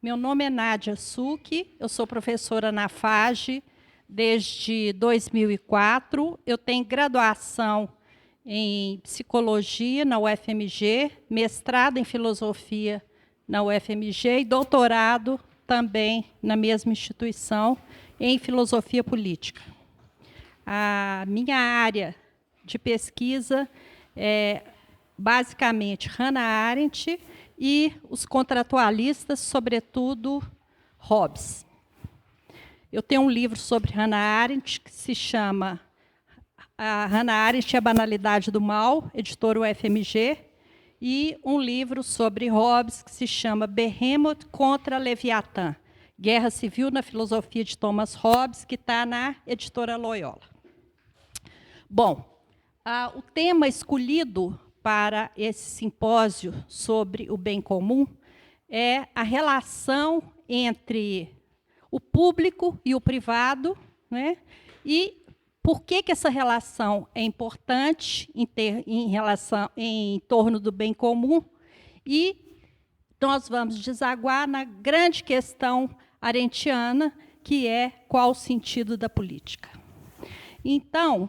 Meu nome é Nádia Succhi, eu sou professora na FAGE desde 2004. Eu tenho graduação em psicologia na UFMG, mestrado em filosofia na UFMG e doutorado também na mesma instituição em filosofia política. A minha área de pesquisa é basicamente Hannah Arendt e os contratualistas, sobretudo Hobbes. Eu tenho um livro sobre Hannah Arendt que se chama Hannah Arendt e a Banalidade do Mal, editora UFMG, e um livro sobre Hobbes que se chama Behemoth contra Leviatã, Guerra Civil na Filosofia de Thomas Hobbes, que está na editora Loyola. Bom, o tema escolhido para esse simpósio sobre o bem comum é a relação entre o público e o privado, né? E por que essa relação é importante em torno do bem comum, e nós vamos desaguar na grande questão arendtiana, que é qual o sentido da política. Então,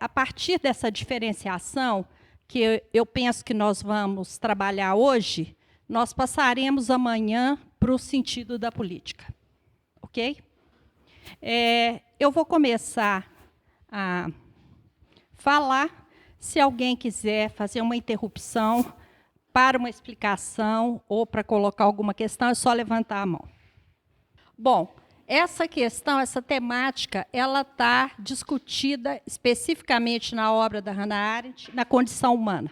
a partir dessa diferenciação, que eu penso que nós vamos trabalhar hoje, nós passaremos amanhã para o sentido da política. Ok? Eu vou começar a falar. Se alguém quiser fazer uma interrupção para uma explicação ou para colocar alguma questão, é só levantar a mão. Bom, essa questão, essa temática, ela está discutida especificamente na obra da Hannah Arendt, na Condição Humana.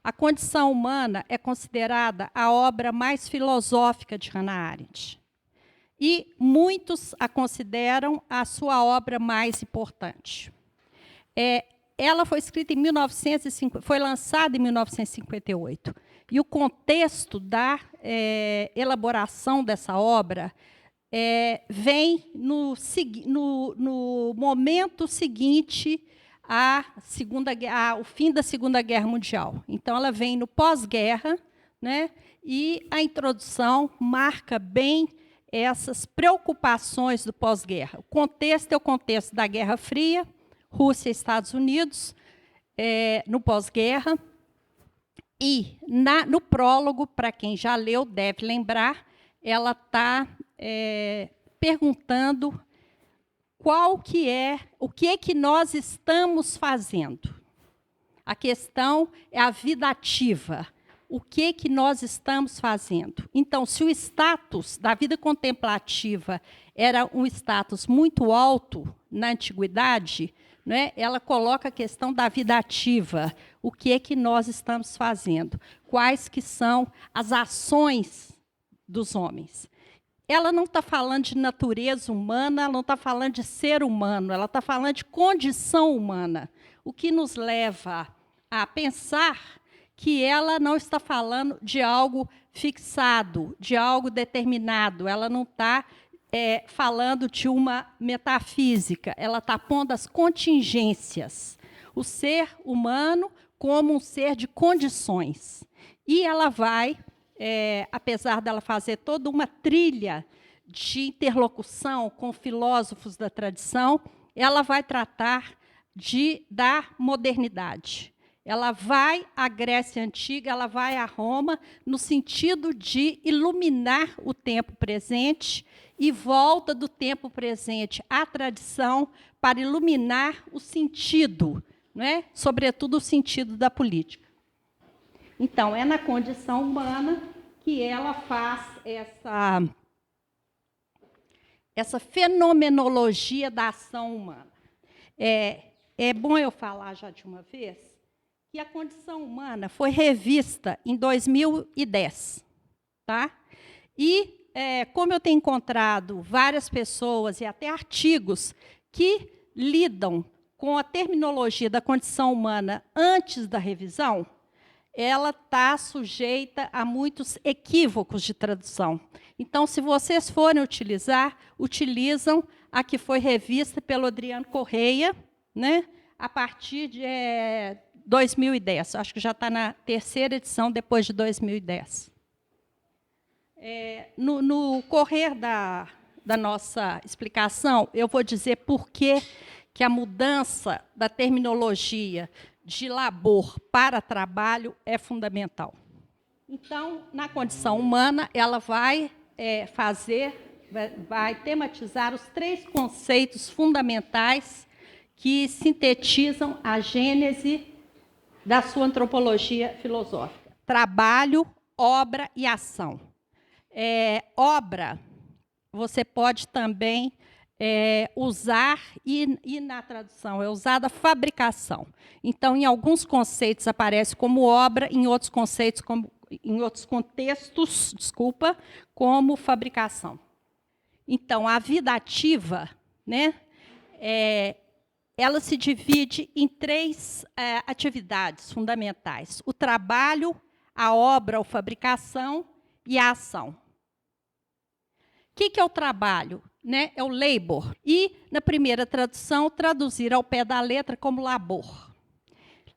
A Condição Humana é considerada a obra mais filosófica de Hannah Arendt. E muitos a consideram a sua obra mais importante. Ela foi escrita em 1950, foi lançada em 1958. E o contexto da elaboração dessa obra vem no momento seguinte ao fim da Segunda Guerra Mundial. Então, ela vem no pós-guerra, né? E a introdução marca bem essas preocupações do pós-guerra. O contexto é o contexto da Guerra Fria, Rússia e Estados Unidos, no pós-guerra. E, no prólogo, para quem já leu, deve lembrar, ela está perguntando o que nós estamos fazendo. A questão é a vida ativa. O que nós estamos fazendo? Então, se o status da vida contemplativa era um status muito alto na antiguidade, né, ela coloca a questão da vida ativa. O que nós estamos fazendo? Quais que são as ações dos homens? Ela não está falando de natureza humana, ela não está falando de ser humano, ela está falando de condição humana, o que nos leva a pensar que ela não está falando de algo fixado, de algo determinado, ela não está falando de uma metafísica, ela está pondo as contingências, o ser humano como um ser de condições. E ela vai, apesar dela fazer toda uma trilha de interlocução com filósofos da tradição, ela vai tratar da modernidade. Ela vai à Grécia Antiga, ela vai a Roma, no sentido de iluminar o tempo presente e volta do tempo presente à tradição para iluminar o sentido, né? Sobretudo o sentido da política. Então, é na Condição Humana que ela faz essa fenomenologia da ação humana. É bom eu falar já de uma vez que a Condição Humana foi revista em 2010. Tá? E, como eu tenho encontrado várias pessoas e até artigos que lidam com a terminologia da condição humana antes da revisão, ela está sujeita a muitos equívocos de tradução. Então, se vocês forem utilizar, utilizam a que foi revista pelo Adriano Correia, né, a partir de 2010. Acho que já está na terceira edição, depois de 2010. No correr da nossa explicação, eu vou dizer por que a mudança da terminologia de labor para trabalho é fundamental. Então, na condição humana, ela vai vai tematizar os 3 conceitos fundamentais que sintetizam a gênese da sua antropologia filosófica: trabalho, obra e ação. Obra, você pode também usar, e na tradução é usada fabricação. Então, em alguns conceitos aparece como obra, em outros contextos, desculpa, como fabricação. Então, a vida ativa, né, ela se divide em 3 atividades fundamentais: o trabalho, a obra ou fabricação e a ação. O que é o trabalho? Né? É o labor. E, na primeira tradução, traduzir ao pé da letra como labor.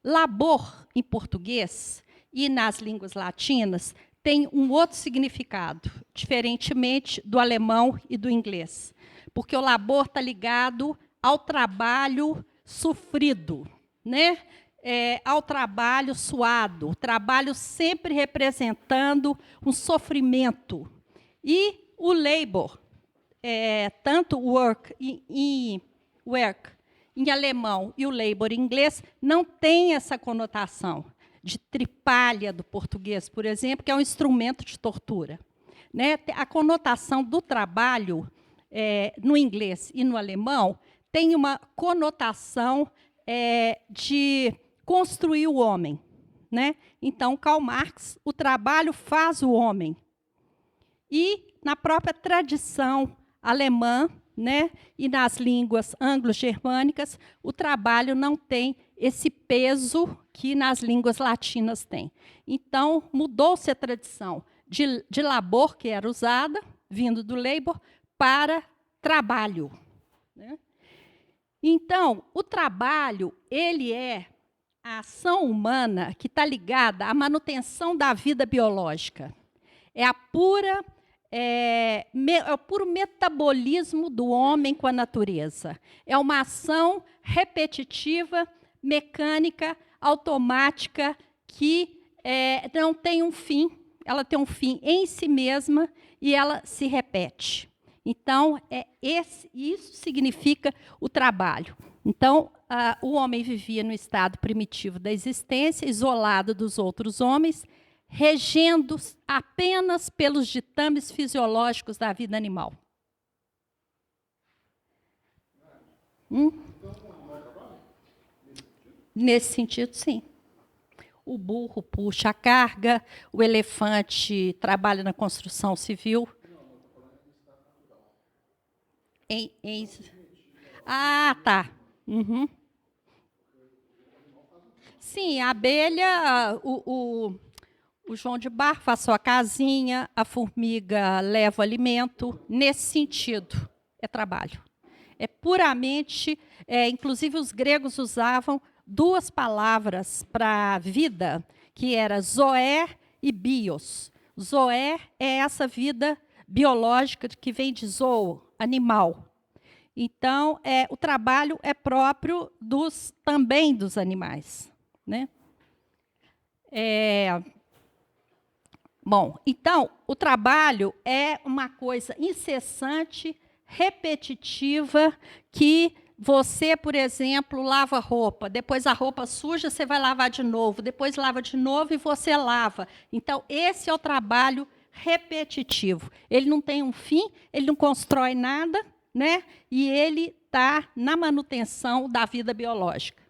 Labor, em português e nas línguas latinas, tem um outro significado, diferentemente do alemão e do inglês. Porque o labor está ligado ao trabalho sofrido, né? Ao trabalho suado, o trabalho sempre representando um sofrimento. E o labor, tanto work em alemão e o labor em inglês, não tem essa conotação de tripalha do português, por exemplo, que é um instrumento de tortura. Né? A conotação do trabalho no inglês e no alemão tem uma conotação de construir o homem. Né? Então, Karl Marx, o trabalho faz o homem. E, na própria tradição alemã, né, e nas línguas anglo-germânicas, o trabalho não tem esse peso que nas línguas latinas tem. Então, mudou-se a tradição de labor, que era usada, vindo do labor, para trabalho. Né? Então, o trabalho, ele é a ação humana que está ligada à manutenção da vida biológica. É o puro metabolismo do homem com a natureza. É uma ação repetitiva, mecânica, automática, que não tem um fim. Ela tem um fim em si mesma e ela se repete. Então, isso significa o trabalho. Então, o homem vivia no estado primitivo da existência, isolado dos outros homens, regendo apenas pelos ditames fisiológicos da vida animal. Nesse sentido, sim. O burro puxa a carga, o elefante trabalha na construção civil. Ah, tá. Uhum. Sim, a abelha, o João de Barro faz sua casinha, a formiga leva o alimento. Nesse sentido, é trabalho. É puramente, inclusive os gregos usavam 2 palavras para a vida, que era zoé e bios. Zoé é essa vida biológica que vem de zoo, animal. Então, o trabalho é próprio também dos animais. Né? Bom, então, o trabalho é uma coisa incessante, repetitiva, que você, por exemplo, lava roupa, depois a roupa suja, você vai lavar de novo, depois lava de novo e você lava. Então, esse é o trabalho repetitivo. Ele não tem um fim, ele não constrói nada, né? E ele está na manutenção da vida biológica.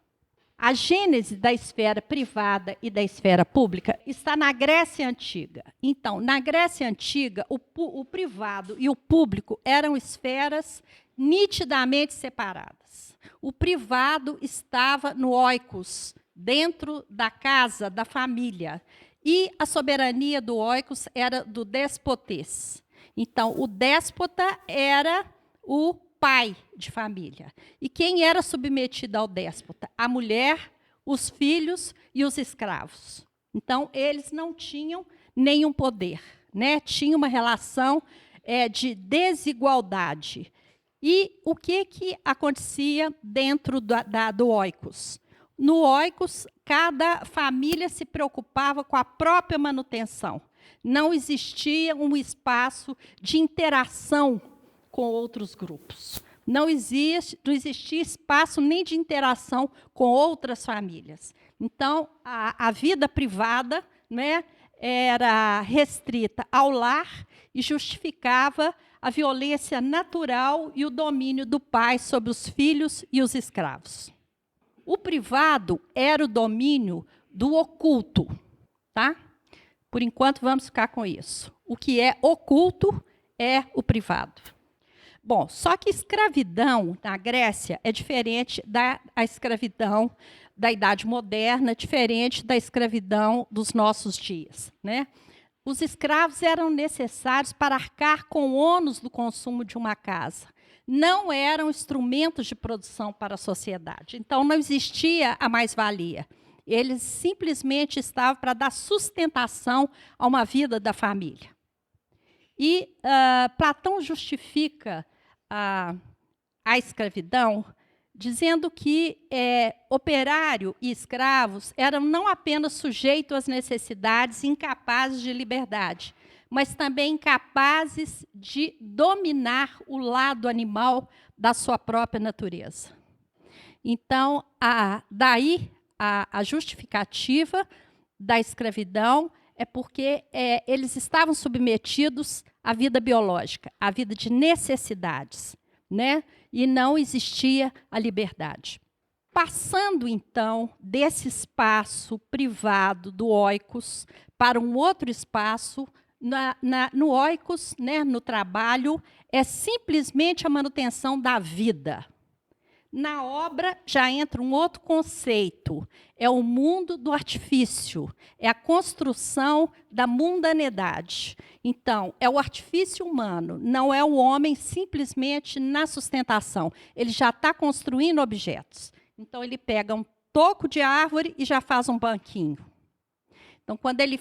A gênese da esfera privada e da esfera pública está na Grécia Antiga. Então, na Grécia Antiga, o privado e o público eram esferas nitidamente separadas. O privado estava no oikos, dentro da casa, da família. E a soberania do oikos era do despotês. Então, o déspota era o pai de família. E quem era submetido ao déspota? A mulher, os filhos e os escravos. Então, eles não tinham nenhum poder. né? Tinha uma relação de desigualdade. E o que acontecia dentro do oikos? No oikos, cada família se preocupava com a própria manutenção. Não existia um espaço de interação com outros grupos. Não existia espaço nem de interação com outras famílias. Então, a vida privada, né, era restrita ao lar e justificava a violência natural e o domínio do pai sobre os filhos e os escravos. O privado era o domínio do oculto, tá? Por enquanto, vamos ficar com isso. O que é oculto é o privado. Bom, só que escravidão na Grécia é diferente da escravidão da Idade Moderna, diferente da escravidão dos nossos dias, né? Os escravos eram necessários para arcar com o ônus do consumo de uma casa. Não eram instrumentos de produção para a sociedade. Então, não existia a mais-valia. Eles simplesmente estavam para dar sustentação a uma vida da família. E Platão justifica a escravidão dizendo que operário e escravos eram não apenas sujeitos às necessidades e incapazes de liberdade, mas também incapazes de dominar o lado animal da sua própria natureza. Então, daí a justificativa da escravidão é porque eles estavam submetidos à vida biológica, à vida de necessidades, né? E não existia a liberdade. Passando, então, desse espaço privado do oikos para um outro espaço, no oikos, né, no trabalho, é simplesmente a manutenção da vida. Na obra já entra um outro conceito, é o mundo do artifício, é a construção da mundanidade. Então, é o artifício humano, não é o homem simplesmente na sustentação. Ele já está construindo objetos. Então, ele pega um toco de árvore e já faz um banquinho. Então, quando ele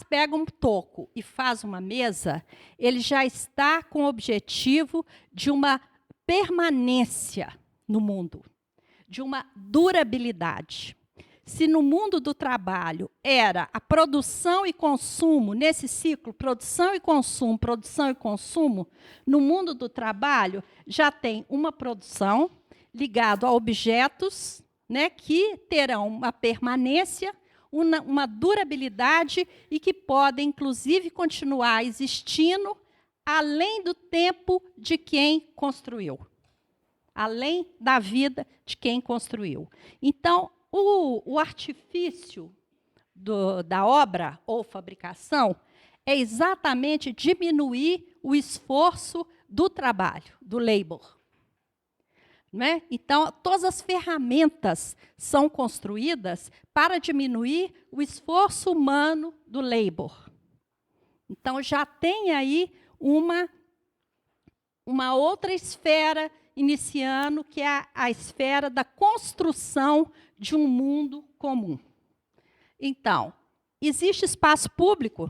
pega um toco e faz uma mesa, ele já está com o objetivo de uma permanência no mundo, de uma durabilidade. Se no mundo do trabalho era a produção e consumo, nesse ciclo, produção e consumo, no mundo do trabalho já tem uma produção ligada a objetos, né, que terão uma permanência, uma durabilidade e que podem, inclusive, continuar existindo além do tempo de quem construiu. Além da vida de quem construiu. Então, o artifício da obra ou fabricação é exatamente diminuir o esforço do trabalho, do labor. Né? Então, todas as ferramentas são construídas para diminuir o esforço humano do labor. Então, já tem aí uma outra esfera iniciando, que é a esfera da construção de um mundo comum. Então, existe espaço público?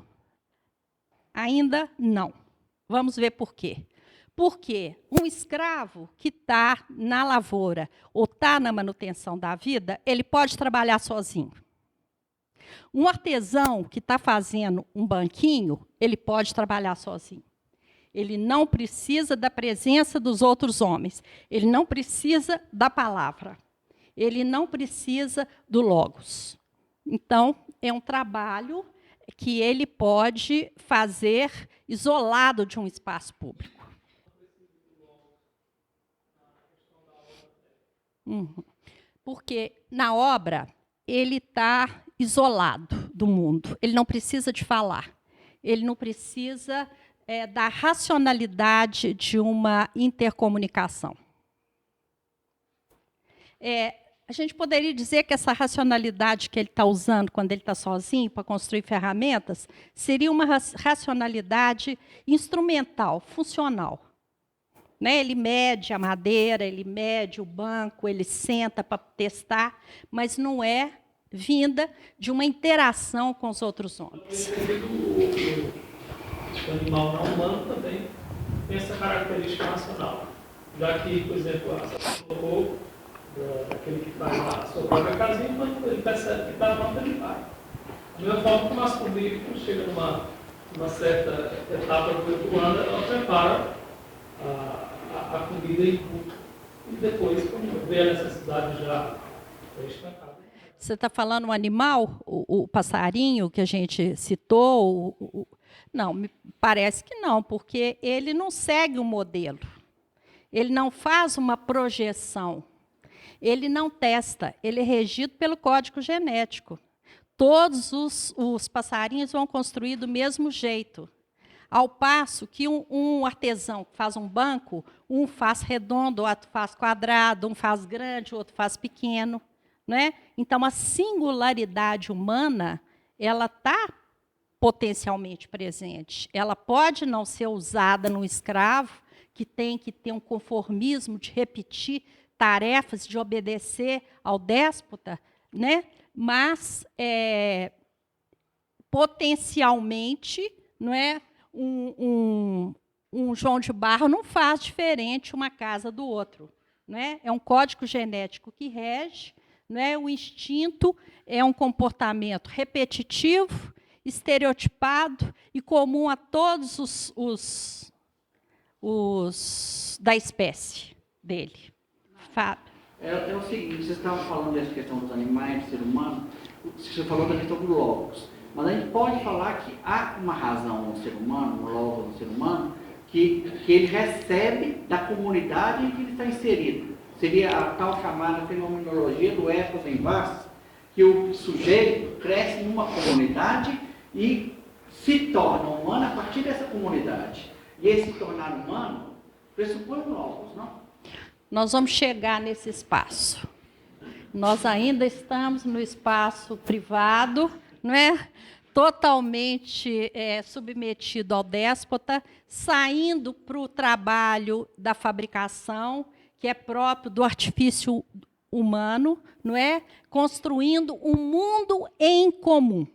Ainda não. Vamos ver por quê. Porque um escravo que está na lavoura ou está na manutenção da vida, ele pode trabalhar sozinho. Um artesão que está fazendo um banquinho, ele pode trabalhar sozinho. Ele não precisa da presença dos outros homens. Ele não precisa da palavra. Ele não precisa do logos. Então, é um trabalho que ele pode fazer isolado de um espaço público. Porque, na obra, ele está isolado do mundo. Ele não precisa de falar. Ele não precisa da racionalidade de uma intercomunicação. A gente poderia dizer que essa racionalidade que ele está usando quando ele está sozinho para construir ferramentas seria uma racionalidade instrumental, funcional. Né? Ele mede a madeira, ele mede o banco, ele senta para testar, mas não é vinda de uma interação com os outros homens. o animal não humano também tem essa característica racional. Já que, por exemplo, a Sassi colocou daquele que faz a sua própria casinha, quando ele percebe que está pronto, ele vai. Da mesma forma que o masculino, quando chega numa certa etapa do 8 anos, ela prepara a comida em grupo. E depois, quando vê a necessidade já estancada. Você está falando um animal, o passarinho que a gente citou? Não, me parece que não, porque ele não segue um modelo. Ele não faz uma projeção. Ele não testa. Ele é regido pelo código genético. Todos os passarinhos vão construir do mesmo jeito. Ao passo que um artesão faz um banco, um faz redondo, outro faz quadrado, um faz grande, outro faz pequeno. Né? Então, a singularidade humana, ela está potencialmente presente. Ela pode não ser usada no escravo, que tem que ter um conformismo de repetir tarefas, de obedecer ao déspota, né? Mas, potencialmente, não é, um João de Barro não faz diferente uma casa do outro. Não é? É um código genético que rege. Não é? O instinto é um comportamento repetitivo, estereotipado e comum a todos os da espécie dele. Fábio. É o seguinte, vocês estavam falando dessa questão dos animais, do ser humano, você falou da questão do logos, mas a gente pode falar que há uma razão no ser humano, um logos no ser humano, que ele recebe da comunidade em que ele está inserido. Seria a tal chamada fenomenologia do ethos em vas, que o sujeito cresce numa comunidade e se torna humano a partir dessa comunidade. E esse se tornar humano pressupõe logos, não? Nós vamos chegar nesse espaço. Nós ainda estamos no espaço privado, não é? Totalmente submetido ao déspota, saindo para o trabalho da fabricação, que é próprio do artifício humano, não é? Construindo um mundo em comum.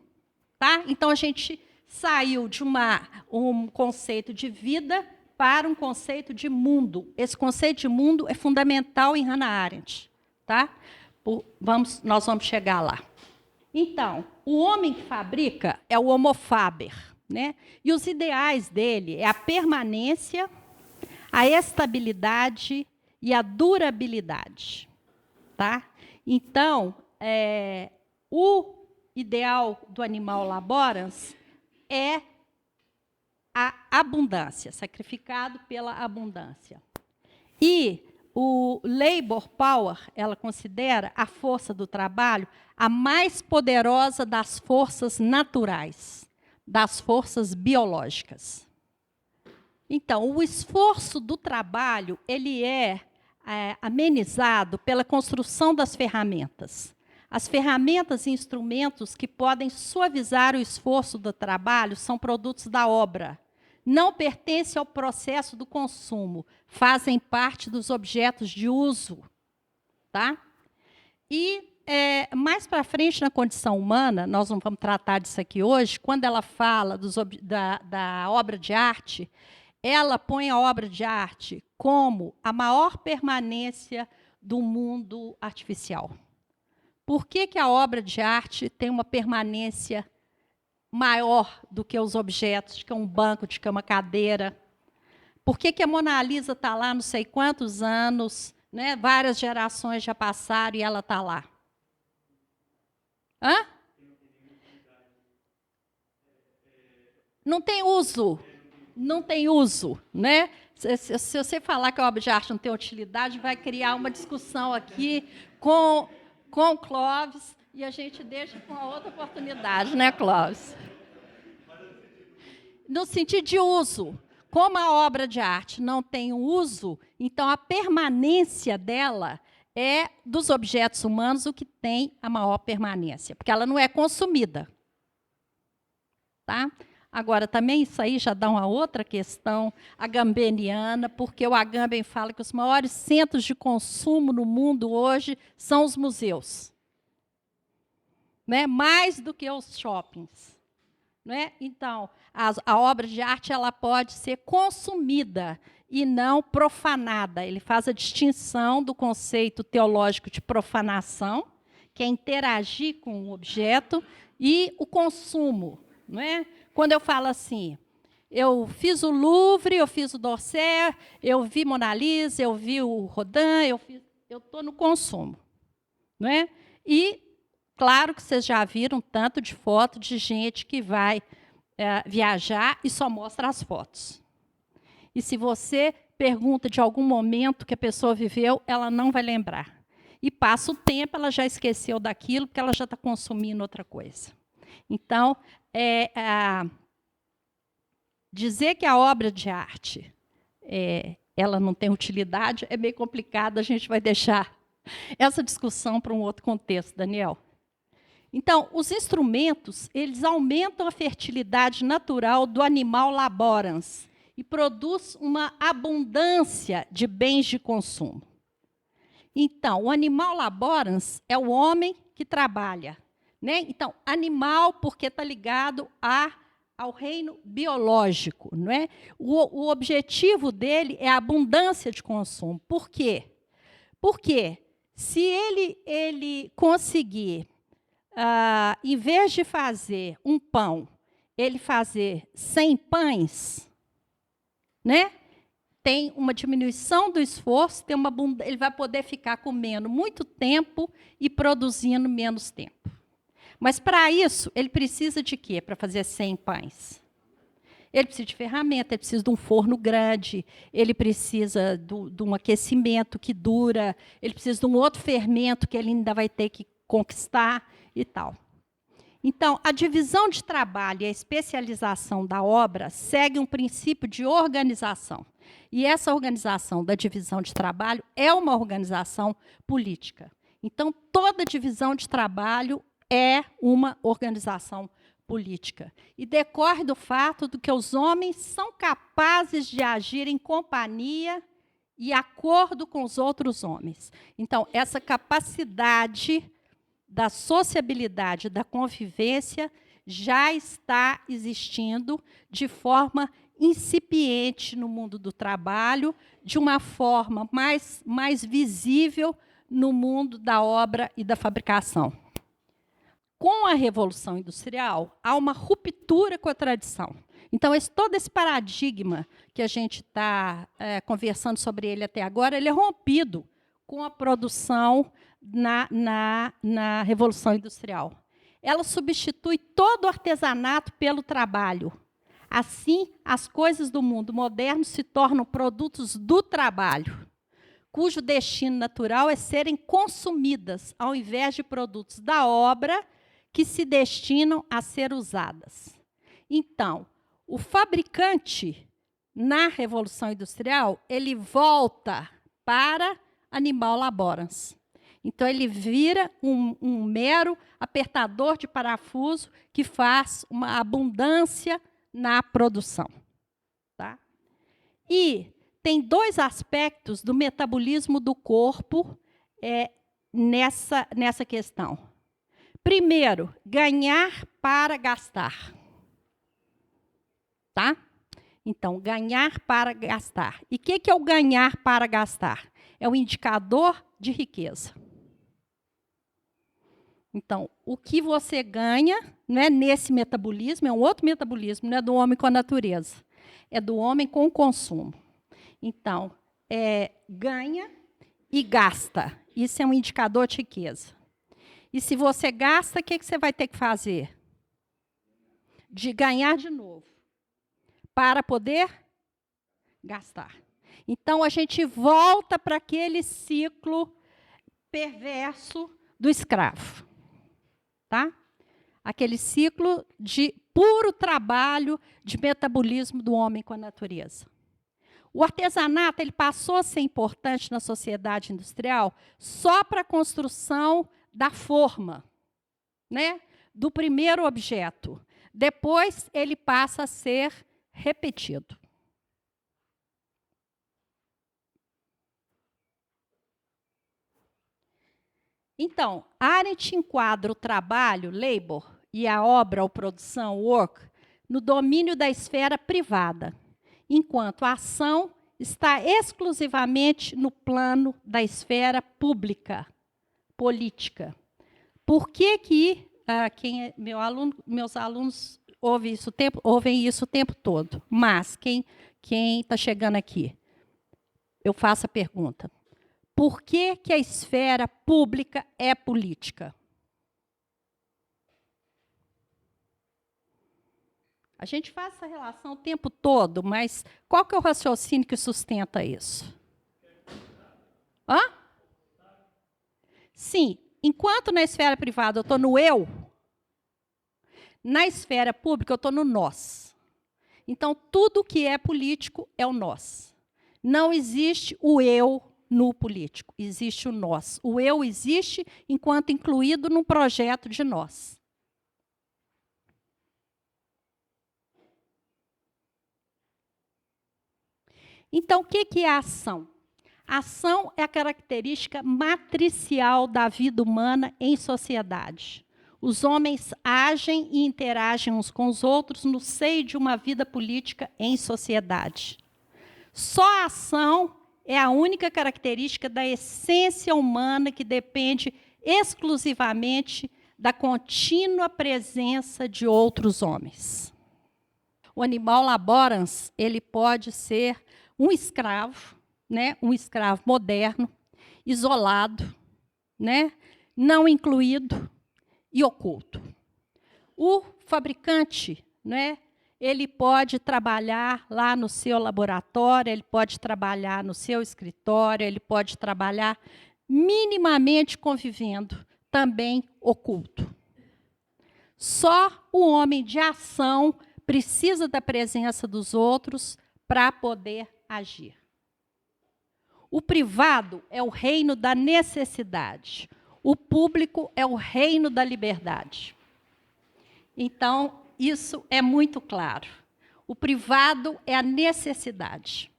Tá? Então, a gente saiu de um conceito de vida para um conceito de mundo. Esse conceito de mundo é fundamental em Hannah Arendt. Tá? Nós vamos chegar lá. Então, o homem que fabrica é o homo faber. Né? E os ideais dele é a permanência, a estabilidade e a durabilidade. Tá? Então, o ideal do animal laborans é a abundância, sacrificado pela abundância. E o labor power, ela considera a força do trabalho a mais poderosa das forças naturais, das forças biológicas. Então, o esforço do trabalho, ele é amenizado pela construção das ferramentas. As ferramentas e instrumentos que podem suavizar o esforço do trabalho são produtos da obra. Não pertencem ao processo do consumo, fazem parte dos objetos de uso. Tá? E, mais para frente, na condição humana, nós não vamos tratar disso aqui hoje, quando ela fala da obra de arte, ela põe a obra de arte como a maior permanência do mundo artificial. Por que a obra de arte tem uma permanência maior do que os objetos, de que é um banco, de que é uma cadeira? Por que a Mona Lisa está lá não sei quantos anos, né? Várias gerações já passaram e ela está lá? Hã? Não tem uso. Não tem uso, né? Se você falar que a obra de arte não tem utilidade, vai criar uma discussão aqui com o Clóvis, e a gente deixa para uma outra oportunidade, né, Clóvis? No sentido de uso. Como a obra de arte não tem uso, então a permanência dela é dos objetos humanos o que tem a maior permanência, porque ela não é consumida. Tá? Agora, também isso aí já dá uma outra questão agambeniana, porque o Agamben fala que os maiores centros de consumo no mundo hoje são os museus. Né? Mais do que os shoppings. Não é? Então, a obra de arte ela pode ser consumida e não profanada. Ele faz a distinção do conceito teológico de profanação, que é interagir com o objeto, e o consumo. Não é? Quando eu falo assim, eu fiz o Louvre, eu fiz o d'Orsay, eu vi Mona Lisa, eu vi o Rodin, eu estou no consumo. Não é? E, claro que vocês já viram tanto de foto de gente que vai viajar e só mostra as fotos. E se você pergunta de algum momento que a pessoa viveu, ela não vai lembrar. E passa o tempo, ela já esqueceu daquilo, porque ela já está consumindo outra coisa. Então, dizer que a obra de arte ela não tem utilidade é bem complicado, a gente vai deixar essa discussão para um outro contexto, Daniel. Então, os instrumentos, eles aumentam a fertilidade natural do animal laborans e produz uma abundância de bens de consumo. Então, o animal laborans é o homem que trabalha. Né? Então, animal, porque está ligado ao reino biológico. Não é? O objetivo dele é a abundância de consumo. Por quê? Porque se ele conseguir, em vez de fazer um pão, ele fazer 100 pães, né? Tem uma diminuição do esforço, ele vai poder ficar comendo muito tempo e produzindo menos tempo. Mas, para isso, ele precisa de quê? Para fazer 100 pães. Ele precisa de ferramenta, ele precisa de um forno grande, ele precisa de um aquecimento que dura, ele precisa de um outro fermento que ele ainda vai ter que conquistar e tal. Então, a divisão de trabalho e a especialização da obra segue um princípio de organização. E essa organização da divisão de trabalho é uma organização política. Então, toda divisão de trabalho é uma organização política. E decorre do fato de que os homens são capazes de agir em companhia e acordo com os outros homens. Então, essa capacidade da sociabilidade, da convivência, já está existindo de forma incipiente no mundo do trabalho, de uma forma mais visível no mundo da obra e da fabricação. Com a Revolução Industrial, há uma ruptura com a tradição. Então, todo esse paradigma que a gente está conversando sobre ele até agora, ele é rompido com a produção na Revolução Industrial. Ela substitui todo o artesanato pelo trabalho. Assim, as coisas do mundo moderno se tornam produtos do trabalho, cujo destino natural é serem consumidas, ao invés de produtos da obra que se destinam a ser usadas. Então, o fabricante, na Revolução Industrial, ele volta para animal laborans. Então, ele vira um mero apertador de parafuso que faz uma abundância na produção. Tá? E tem 2 aspectos do metabolismo do corpo nessa questão. Primeiro, ganhar para gastar. Tá? Então, ganhar para gastar. E o que é o ganhar para gastar? É o indicador de riqueza. Então, o que você ganha, né, nesse metabolismo, é um outro metabolismo, não é do homem com a natureza, é do homem com o consumo. Então, ganha e gasta. Isso é um indicador de riqueza. E se você gasta, o que você vai ter que fazer? De ganhar de novo, para poder gastar. Então, a gente volta para aquele ciclo perverso do escravo. Tá? Aquele ciclo de puro trabalho, de metabolismo do homem com a natureza. O artesanato ele passou a ser importante na sociedade industrial só para a construção da forma, né? Do primeiro objeto. Depois, ele passa a ser repetido. Então, Arendt enquadra o trabalho, labor, e a obra ou produção, work, no domínio da esfera privada, enquanto a ação está exclusivamente no plano da esfera pública, política. Por que meus alunos ouvem isso o tempo todo? Mas quem está chegando aqui, eu faço a pergunta: por que a esfera pública é política? A gente faz essa relação o tempo todo, mas qual que é o raciocínio que sustenta isso? Hã? Sim, enquanto na esfera privada eu estou no eu, na esfera pública eu estou no nós. Então, tudo que é político é o nós. Não existe o eu no político, existe o nós. O eu existe enquanto incluído num projeto de nós. Então, o que é a ação? A ação é a característica matricial da vida humana em sociedade. Os homens agem e interagem uns com os outros no seio de uma vida política em sociedade. Só a ação é a única característica da essência humana que depende exclusivamente da contínua presença de outros homens. O animal laborans, ele pode ser um escravo, né? Um escravo moderno, isolado, né? Não incluído e oculto. O fabricante, né? Ele pode trabalhar lá no seu laboratório, ele pode trabalhar no seu escritório, ele pode trabalhar minimamente convivendo, também oculto. Só o homem de ação precisa da presença dos outros para poder agir. O privado é o reino da necessidade. O público é o reino da liberdade. Então, isso é muito claro. O privado é a necessidade.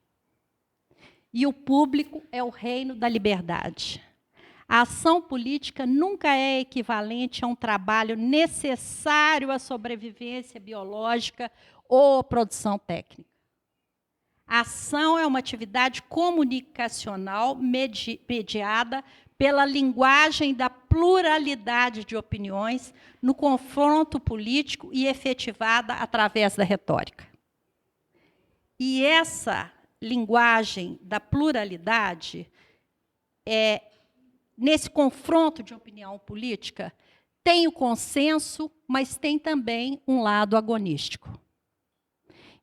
E o público é o reino da liberdade. A ação política nunca é equivalente a um trabalho necessário à sobrevivência biológica ou à produção técnica. A ação é uma atividade comunicacional mediada pela linguagem da pluralidade de opiniões no confronto político e efetivada através da retórica. E essa linguagem da pluralidade, nesse confronto de opinião política, tem o consenso, mas tem também um lado agonístico.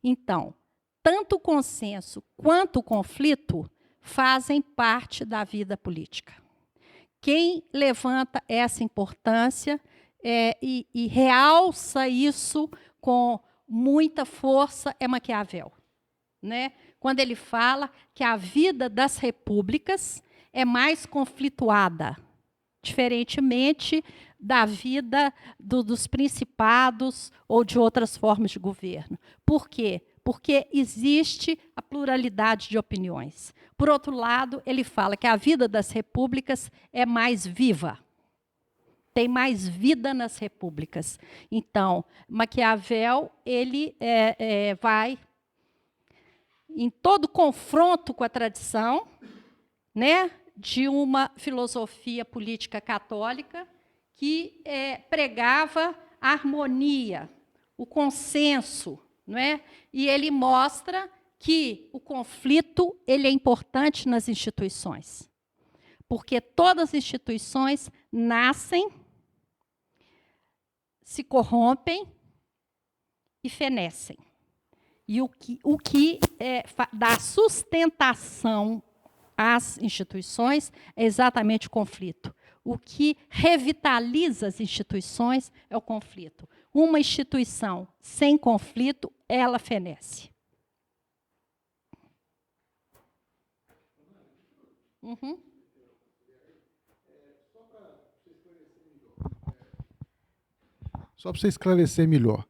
Então, tanto o consenso quanto o conflito fazem parte da vida política. Quem levanta essa importância e realça isso com muita força é Maquiavel, né? Quando ele fala que a vida das repúblicas é mais conflituada, diferentemente da vida dos principados ou de outras formas de governo. Por quê? Porque existe a pluralidade de opiniões. Por outro lado, ele fala que a vida das repúblicas é mais viva. Tem mais vida nas repúblicas. Então, Maquiavel, ele vai em todo confronto com a tradição, né, de uma filosofia política católica que pregava a harmonia, o consenso, não é? E ele mostra que o conflito ele é importante nas instituições, porque todas as instituições nascem, se corrompem e fenecem. E o que dá sustentação às instituições é exatamente o conflito. O que revitaliza as instituições é o conflito. Uma instituição sem conflito, ela fenece. Uhum. Só para você esclarecer melhor.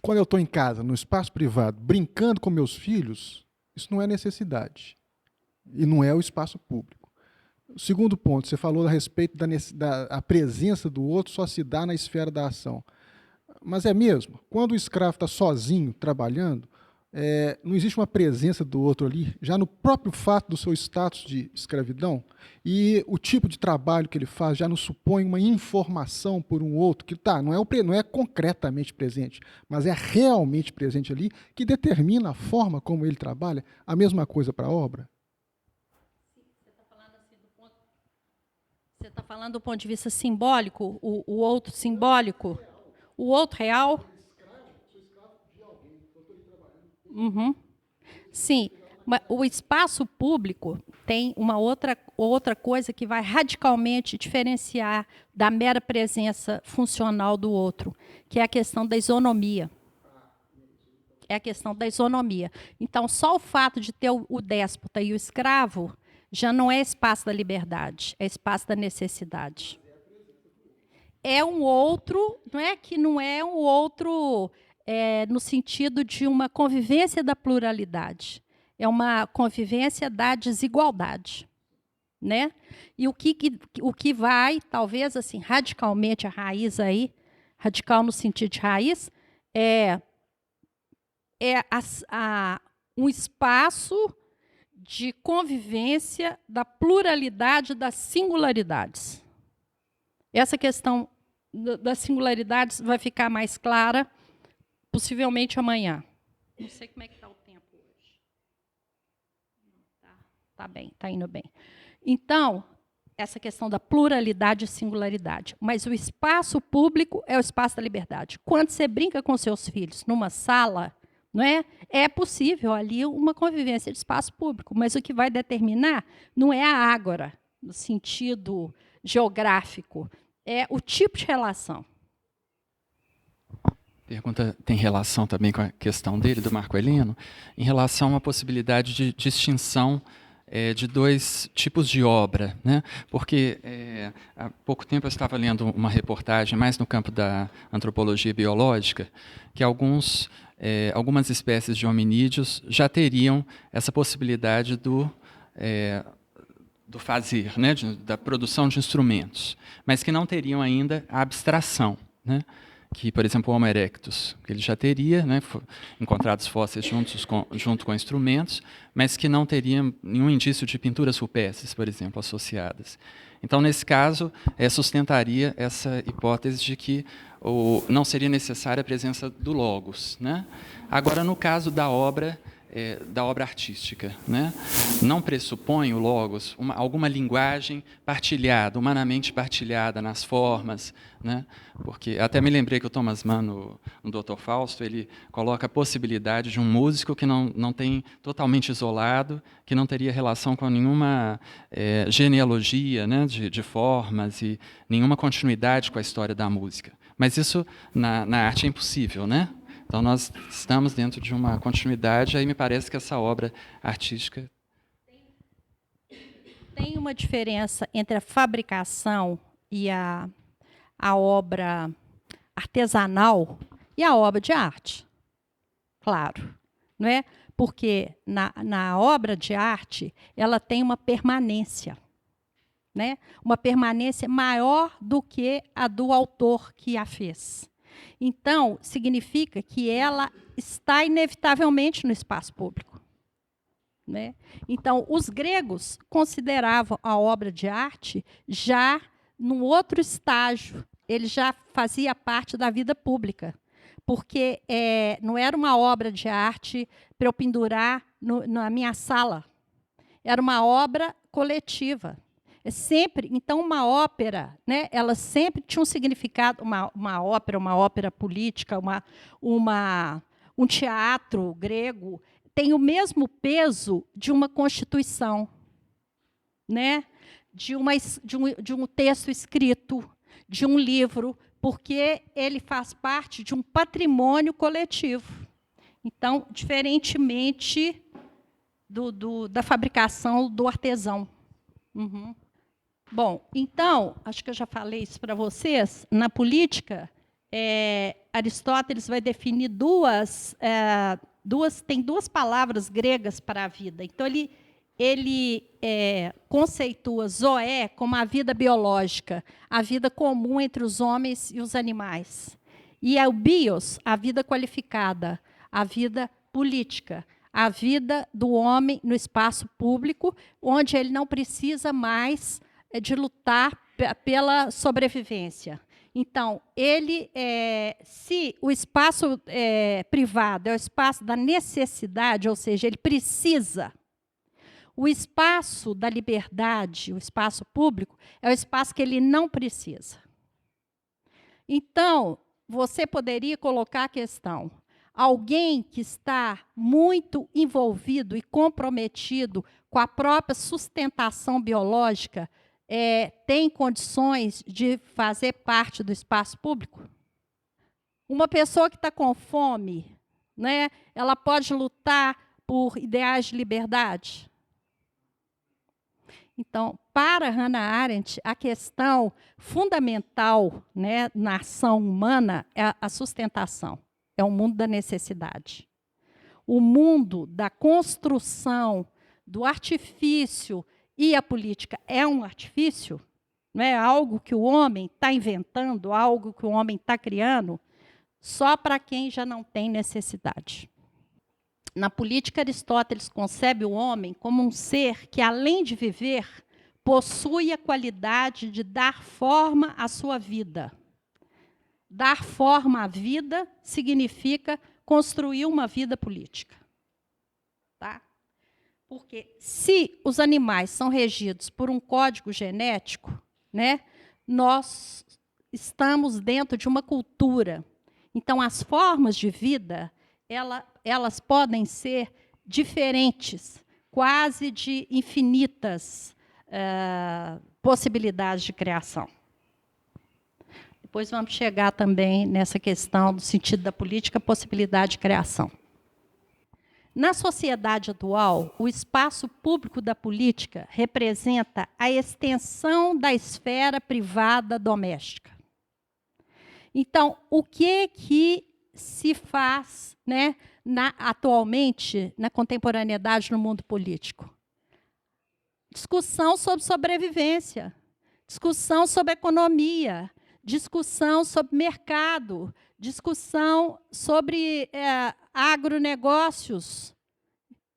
Quando eu estou em casa, no espaço privado, brincando com meus filhos, isso não é necessidade. E não é o espaço público. O segundo ponto, você falou a respeito da presença do outro só se dá na esfera da ação. Mas é mesmo? Quando o escravo está sozinho, trabalhando, não existe uma presença do outro ali, já no próprio fato do seu status de escravidão, e o tipo de trabalho que ele faz já não supõe uma informação por um outro, que não é concretamente presente, mas é realmente presente ali, que determina a forma como ele trabalha. A mesma coisa para a obra? Você está falando do ponto de vista simbólico, o outro simbólico, o outro real? Uhum. Sim, mas o espaço público tem uma outra coisa que vai radicalmente diferenciar da mera presença funcional do outro, que é a questão da isonomia. É a questão da isonomia. Então, só o fato de ter o déspota e o escravo já não é espaço da liberdade, é espaço da necessidade. É um outro, não é um outro no sentido de uma convivência da pluralidade. É uma convivência da desigualdade. Né? E o que vai, talvez, assim, radicalmente a raiz aí, radical no sentido de raiz, é um espaço de convivência da pluralidade das singularidades. Essa questão das singularidades vai ficar mais clara, possivelmente amanhã. Não sei como é que está o tempo hoje. Tá bem, está indo bem. Então, essa questão da pluralidade e singularidade. Mas o espaço público é o espaço da liberdade. Quando você brinca com seus filhos numa sala, não é possível ali uma convivência de espaço público, mas o que vai determinar não é a ágora, no sentido geográfico, é o tipo de relação. Pergunta tem relação também com a questão dele, do Marco Heleno, em relação à possibilidade de distinção de dois tipos de obra, né? Porque há pouco tempo eu estava lendo uma reportagem mais no campo da antropologia biológica, que algumas espécies de hominídeos já teriam essa possibilidade do fazer, né? Da produção de instrumentos, mas que não teriam ainda a abstração, né? Que, por exemplo, o Homo erectus, que ele já teria, né, encontrados fósseis junto com instrumentos, mas que não teria nenhum indício de pinturas rupestres, por exemplo, associadas. Então, nesse caso, sustentaria essa hipótese de que não seria necessária a presença do logos, né? Agora, no caso da obra artística, né? Não pressupõe o logos alguma linguagem partilhada, humanamente partilhada nas formas, né? Porque até me lembrei que o Thomas Mann, no Dr. Fausto, ele coloca a possibilidade de um músico que não tem totalmente isolado, que não teria relação com nenhuma genealogia, né? de formas e nenhuma continuidade com a história da música. Mas isso na arte é impossível, né? Então, nós estamos dentro de uma continuidade, aí me parece que essa obra artística... Tem uma diferença entre a fabricação e a obra artesanal e a obra de arte. Claro, não é? Porque na obra de arte, ela tem uma permanência, né? Uma permanência maior do que a do autor que a fez. Então, significa que ela está inevitavelmente no espaço público. Né? Então, os gregos consideravam a obra de arte já num outro estágio. Ele já fazia parte da vida pública. Porque não era uma obra de arte para eu pendurar na minha sala. Era uma obra coletiva. Então, uma ópera, né, ela sempre tinha um significado, uma ópera política, um teatro grego, tem o mesmo peso de uma constituição, né, de um texto escrito, de um livro, porque ele faz parte de um patrimônio coletivo. Então, diferentemente da fabricação do artesão. Uhum. Bom, então, acho que eu já falei isso para vocês, na política, Aristóteles vai definir tem duas palavras gregas para a vida. Então, ele conceitua zoé como a vida biológica, a vida comum entre os homens e os animais. E é o bios, a vida qualificada, a vida política, a vida do homem no espaço público, onde ele não precisa mais de lutar pela sobrevivência. Então, se o espaço privado é o espaço da necessidade, ou seja, ele precisa, o espaço da liberdade, o espaço público, é o espaço que ele não precisa. Então, você poderia colocar a questão: alguém que está muito envolvido e comprometido com a própria sustentação biológica tem condições de fazer parte do espaço público? Uma pessoa que está com fome, né, ela pode lutar por ideais de liberdade? Então, para Hannah Arendt, a questão fundamental, né, na ação humana é a sustentação. É o mundo da necessidade. O mundo da construção, do artifício, e a política é um artifício, não é algo que o homem está inventando, algo que o homem está criando, só para quem já não tem necessidade. Na política, Aristóteles concebe o homem como um ser que, além de viver, possui a qualidade de dar forma à sua vida. Dar forma à vida significa construir uma vida política. Tá? Porque se os animais são regidos por um código genético, né, nós estamos dentro de uma cultura. Então, as formas de vida, elas podem ser diferentes, quase de infinitas possibilidades de criação. Depois vamos chegar também nessa questão do sentido da política, possibilidade de criação. Na sociedade atual, o espaço público da política representa a extensão da esfera privada doméstica. Então, o que se faz, né, atualmente, na contemporaneidade no mundo político? Discussão sobre sobrevivência, discussão sobre economia, discussão sobre mercado, discussão sobre agronegócios,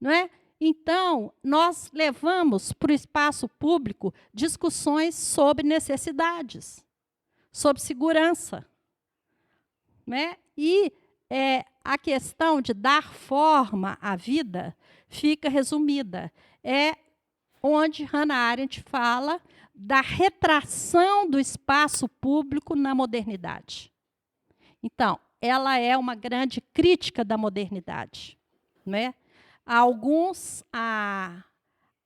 não é? Então, nós levamos para o espaço público discussões sobre necessidades, sobre segurança, né? E a questão de dar forma à vida fica resumida. É onde Hannah Arendt fala da retração do espaço público na modernidade. Então, ela é uma grande crítica da modernidade, né? Alguns a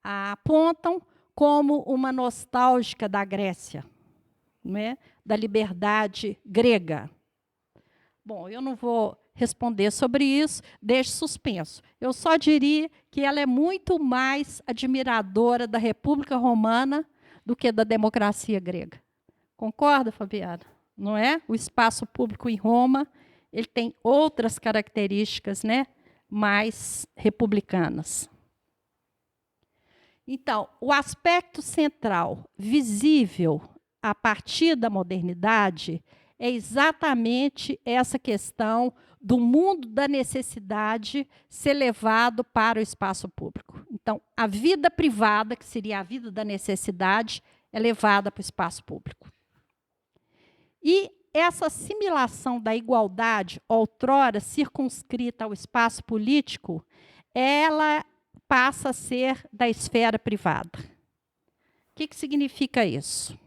apontam como uma nostálgica da Grécia, né? Da liberdade grega. Bom, eu não vou responder sobre isso, deixo suspenso. Eu só diria que ela é muito mais admiradora da República Romana do que da democracia grega. Concorda, Fabiana? Não é? O espaço público em Roma, ele tem outras características, né, mais republicanas. Então, o aspecto central, visível a partir da modernidade, é exatamente essa questão do mundo da necessidade ser levado para o espaço público. Então, a vida privada, que seria a vida da necessidade, é levada para o espaço público. E essa assimilação da igualdade, outrora circunscrita ao espaço político, ela passa a ser da esfera privada. O que significa isso?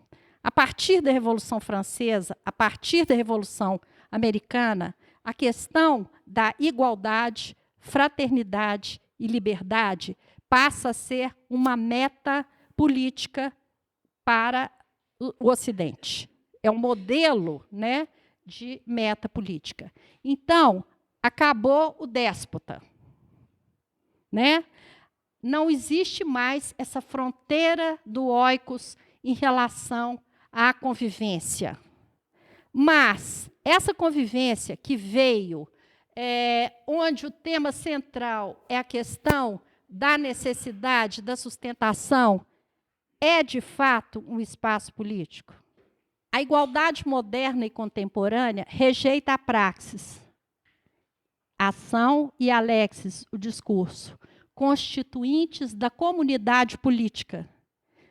A partir da Revolução Francesa, a partir da Revolução Americana, a questão da igualdade, fraternidade e liberdade passa a ser uma meta política para o Ocidente. É um modelo, né, de meta política. Então, acabou o déspota, né? Não existe mais essa fronteira do oikos em relação à convivência. Mas essa convivência que veio, onde o tema central é a questão da necessidade, da sustentação, é, de fato, um espaço político? A igualdade moderna e contemporânea rejeita a praxis, a ação e a lexis, o discurso, constituintes da comunidade política,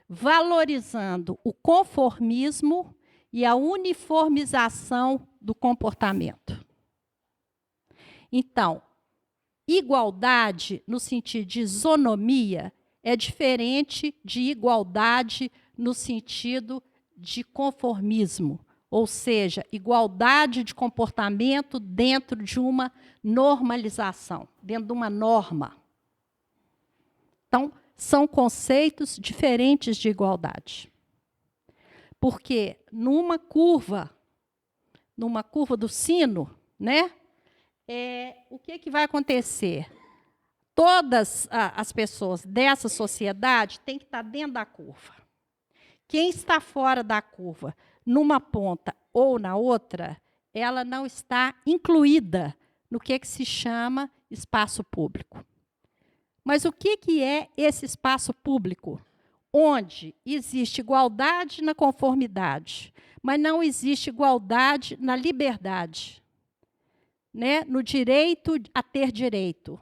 valorizando o conformismo e a uniformização do comportamento. Então, igualdade, no sentido de isonomia, é diferente de igualdade no sentido de conformismo, ou seja, igualdade de comportamento dentro de uma normalização, dentro de uma norma. Então, são conceitos diferentes de igualdade. Porque numa curva do sino, né, o que vai acontecer? Todas as pessoas dessa sociedade têm que estar dentro da curva. Quem está fora da curva, numa ponta ou na outra, ela não está incluída no que se chama espaço público. Mas o que é esse espaço público? Onde existe igualdade na conformidade, mas não existe igualdade na liberdade, né? No direito a ter direito,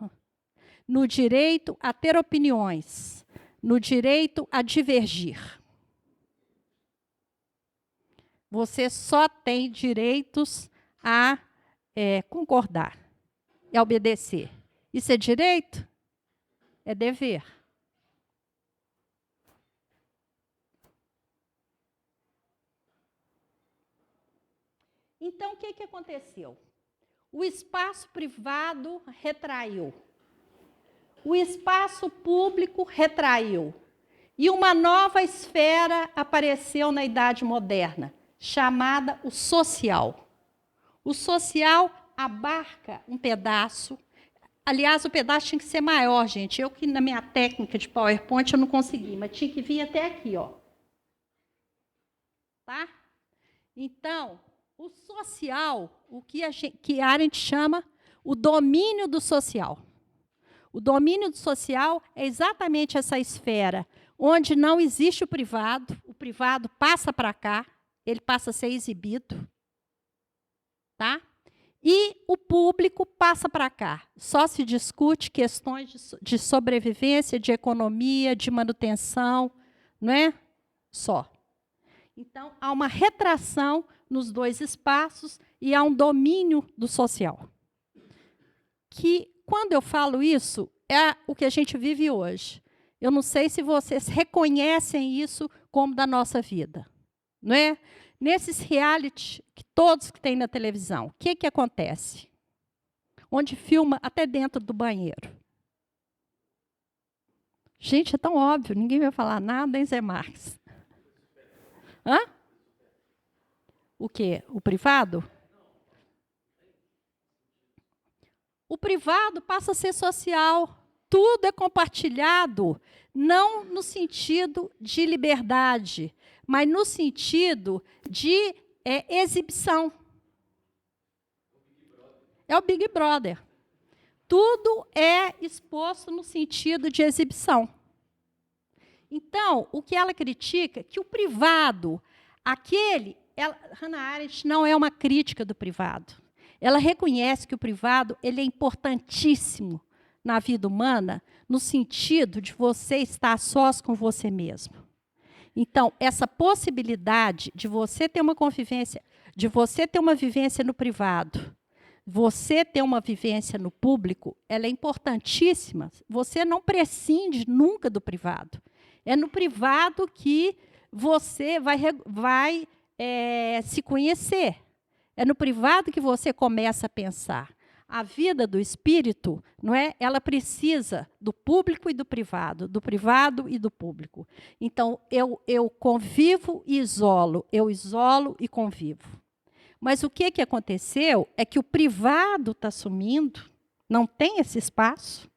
no direito a ter opiniões, no direito a divergir. Você só tem direitos a concordar e a obedecer. Isso é direito? É dever. Então, o que aconteceu? O espaço privado retraiu. O espaço público retraiu. E uma nova esfera apareceu na Idade Moderna, chamada o social. O social abarca um pedaço. Aliás, o pedaço tinha que ser maior, gente. Eu que na minha técnica de PowerPoint eu não consegui, mas tinha que vir até aqui, ó. Tá? Então, o social, o que Arendt chama o domínio do social. O domínio do social é exatamente essa esfera onde não existe o privado passa para cá, ele passa a ser exibido, tá? E o público passa para cá. Só se discute questões de sobrevivência, de economia, de manutenção, não é? Só. Então, há uma retração nos dois espaços e há um domínio do social. Que, quando eu falo isso, é o que a gente vive hoje. Eu não sei se vocês reconhecem isso como da nossa vida, não é? Nesses reality, todos que tem na televisão, o que acontece? Onde filma até dentro do banheiro. Gente, é tão óbvio, ninguém vai falar nada, hein, Zé Marques? Hã? O quê? O privado? O privado passa a ser social. Tudo é compartilhado, não no sentido de liberdade, mas no sentido de exibição. É o Big Brother. Tudo é exposto no sentido de exibição. Então, o que ela critica é que o privado, Hannah Arendt não é uma crítica do privado. Ela reconhece que o privado ele é importantíssimo na vida humana, no sentido de você estar sós com você mesmo. Então, essa possibilidade de você ter uma convivência, de você ter uma vivência no privado, você ter uma vivência no público, ela é importantíssima. Você não prescinde nunca do privado. É no privado que você vai se conhecer. É no privado que você começa a pensar. A vida do espírito, não é? Ela precisa do público e do privado e do público. Então, eu convivo e isolo, eu isolo e convivo. Mas o que aconteceu é que o privado está sumindo, não tem esse espaço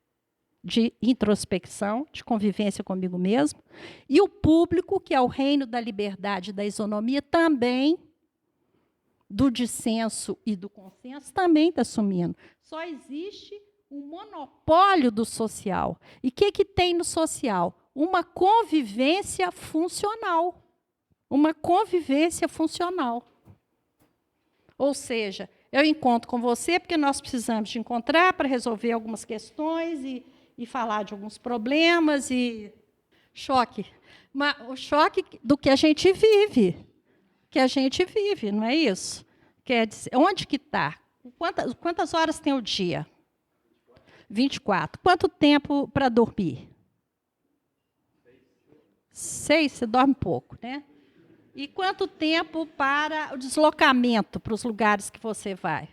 de introspecção, de convivência comigo mesmo, e o público, que é o reino da liberdade e da isonomia, também, do dissenso e do consenso, também está sumindo. Só existe um monopólio do social. E o que tem no social? Uma convivência funcional. uma convivência funcional. Ou seja, eu encontro com você porque nós precisamos de encontrar para resolver algumas questões e falar de alguns problemas e choque. Mas o choque do que a gente vive. Não é isso? Quer dizer, onde que está? Quantas horas tem o dia? 24. Quanto tempo para dormir? 6, você dorme pouco, né? E quanto tempo para o deslocamento para os lugares que você vai?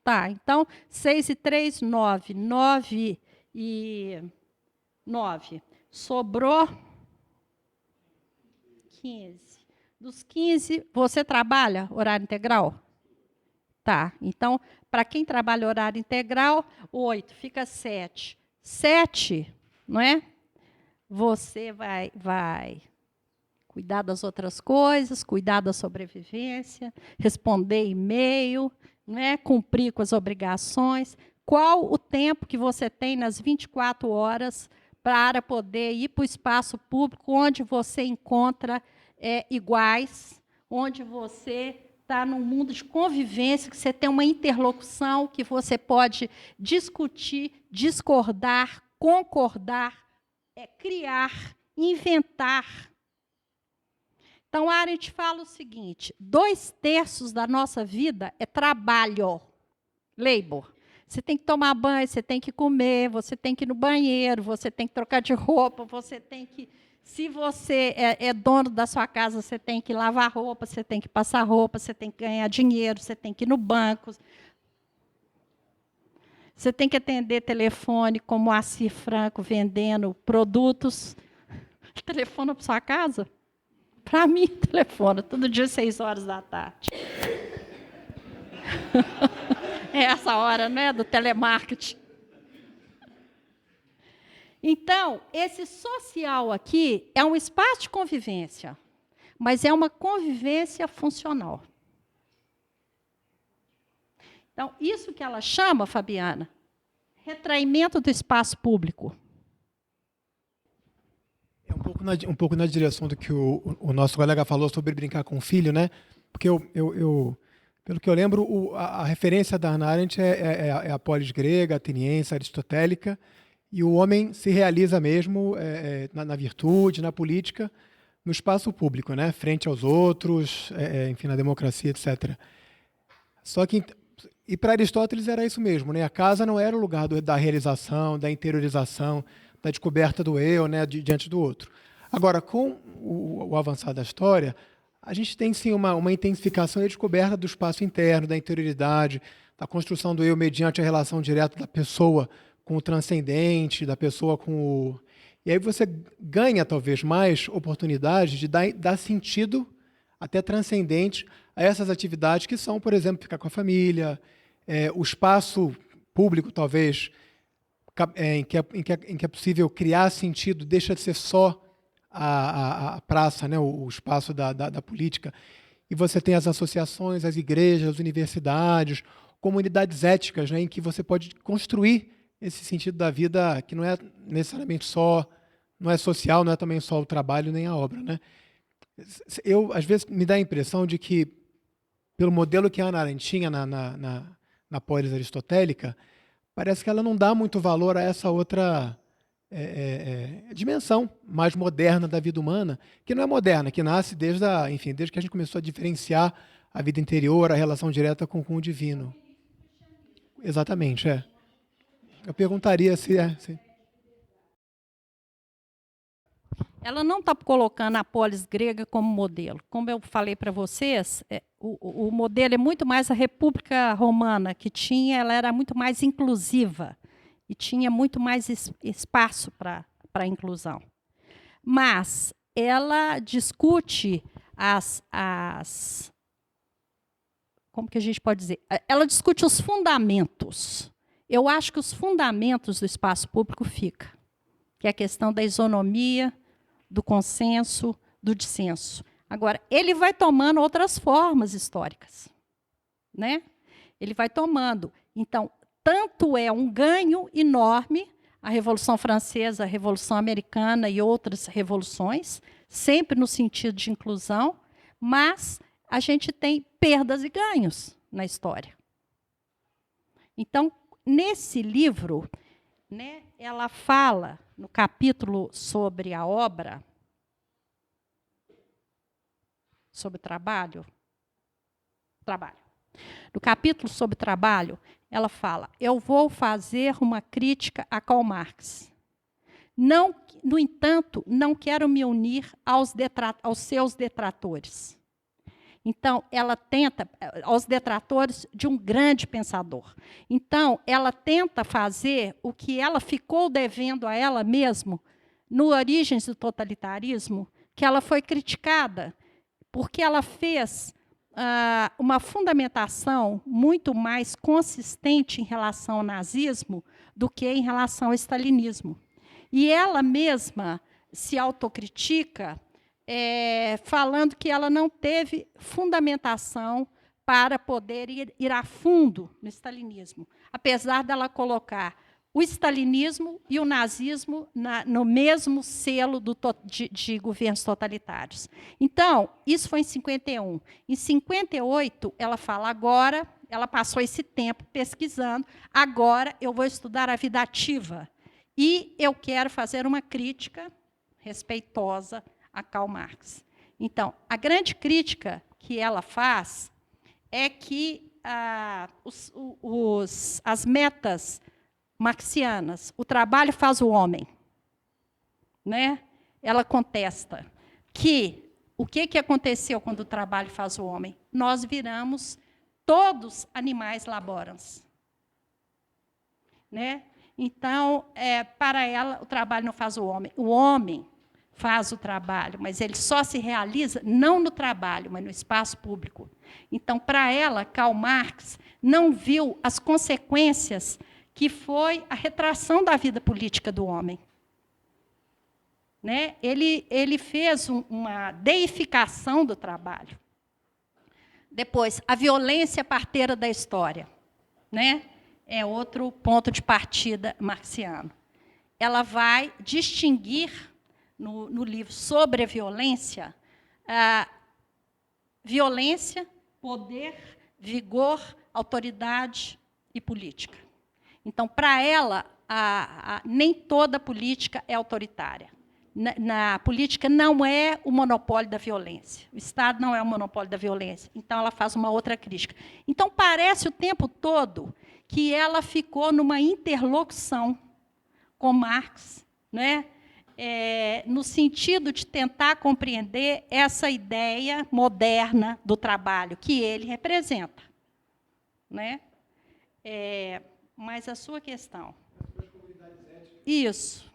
Tá, então, 6 e 3, 9. 9 e 9. Sobrou 15. Dos 15, você trabalha horário integral? Tá, então, para quem trabalha horário integral, 8, fica 7. 7, não é? Você vai cuidar das outras coisas, cuidar da sobrevivência, responder e-mail, né, cumprir com as obrigações. Qual o tempo que você tem nas 24 horas para poder ir para o espaço público, onde você encontra iguais, onde você está num mundo de convivência, que você tem uma interlocução, que você pode discutir, discordar, concordar, criar, inventar. Então, a Arendt fala o seguinte: 2/3 da nossa vida é trabalho, labor. Você tem que tomar banho, você tem que comer, você tem que ir no banheiro, você tem que trocar de roupa, você tem que... Se você é dono da sua casa, você tem que lavar roupa, você tem que passar roupa, você tem que ganhar dinheiro, você tem que ir no banco. Você tem que atender telefone, como a Moacir Franco, vendendo produtos. Telefona para sua casa? Para mim, telefona, todo dia, 6 horas da tarde. É essa hora, não é? Do telemarketing. Então, esse social aqui é um espaço de convivência, mas é uma convivência funcional. Então, isso que ela chama, Fabiana, retraimento do espaço público. É um pouco na direção do que o nosso colega falou sobre brincar com o filho, né? Porque pelo que eu lembro, a referência da Hannah Arendt é a polis grega, ateniense, aristotélica, e o homem se realiza mesmo na virtude, na política, no espaço público, né? Frente aos outros, enfim, na democracia, etc. Só que, e para Aristóteles era isso mesmo, né? A casa não era o lugar da realização, da interiorização, da descoberta do eu, né? Diante do outro. Agora, com o avançar da história, a gente tem, sim, uma intensificação e descoberta do espaço interno, da interioridade, da construção do eu mediante a relação direta da pessoa com o transcendente, da pessoa com o... E aí você ganha, talvez, mais oportunidade de dar sentido, até transcendente, a essas atividades que são, por exemplo, ficar com a família, o espaço público, talvez, em que é possível criar sentido, deixa de ser só a praça, né, o espaço da política. E você tem as associações, as igrejas, as universidades, comunidades éticas, né, em que você pode construir esse sentido da vida que não é necessariamente só, não é social, não é também só o trabalho nem a obra, né? Às vezes, me dá a impressão de que, pelo modelo que a Hannah Arendt tinha na polis aristotélica, parece que ela não dá muito valor a essa outra dimensão mais moderna da vida humana, que não é moderna, que nasce desde que a gente começou a diferenciar a vida interior, a relação direta com o divino. Exatamente, Eu perguntaria se se... Ela não está colocando a polis grega como modelo. Como eu falei para vocês, o modelo é muito mais a República Romana, ela era muito mais inclusiva e tinha muito mais espaço para a inclusão. Mas ela discute como que a gente pode dizer? Ela discute os fundamentos. Eu acho que os fundamentos do espaço público ficam, que é a questão da isonomia, do consenso, do dissenso. Agora, ele vai tomando outras formas históricas, né? Ele vai tomando. Então, tanto é um ganho enorme a Revolução Francesa, a Revolução Americana e outras revoluções, sempre no sentido de inclusão, mas a gente tem perdas e ganhos na história. Então, nesse livro, né, ela fala, no capítulo sobre a obra, sobre trabalho. No capítulo sobre trabalho, ela fala: eu vou fazer uma crítica a Karl Marx. Não, no entanto, não quero me unir aos seus detratores. Então, ela tenta, aos detratores de um grande pensador. Então, ela tenta fazer o que ela ficou devendo a ela mesma, no Origens do Totalitarismo, que ela foi criticada, porque ela fez uma fundamentação muito mais consistente em relação ao nazismo do que em relação ao stalinismo. E ela mesma se autocritica, falando que ela não teve fundamentação para poder ir a fundo no stalinismo, apesar dela colocar o stalinismo e o nazismo no mesmo selo de governos totalitários. Então, isso foi em 51. Em 58, ela fala, agora, ela passou esse tempo pesquisando, agora eu vou estudar a vida ativa. E eu quero fazer uma crítica respeitosa a Karl Marx. Então, a grande crítica que ela faz é que as metas marxianas, o trabalho faz o homem, né? Ela contesta que o que aconteceu quando o trabalho faz o homem? Nós viramos todos animais laborans, né? Então, para ela, o trabalho não faz o homem faz o trabalho, mas ele só se realiza não no trabalho, mas no espaço público. Então, para ela, Karl Marx não viu as consequências que foi a retração da vida política do homem. Né? Ele fez uma deificação do trabalho. Depois, a violência parteira da história, né? É outro ponto de partida marxiano. Ela vai distinguir, no livro sobre a violência, poder, vigor, autoridade e política. Então, para ela, nem toda política é autoritária. Na política não é o monopólio da violência. O Estado não é o monopólio da violência. Então, ela faz uma outra crítica. Então, parece o tempo todo que ela ficou numa interlocução com Marx, né? No sentido de tentar compreender essa ideia moderna do trabalho que ele representa. Né? Mas a sua questão. Isso.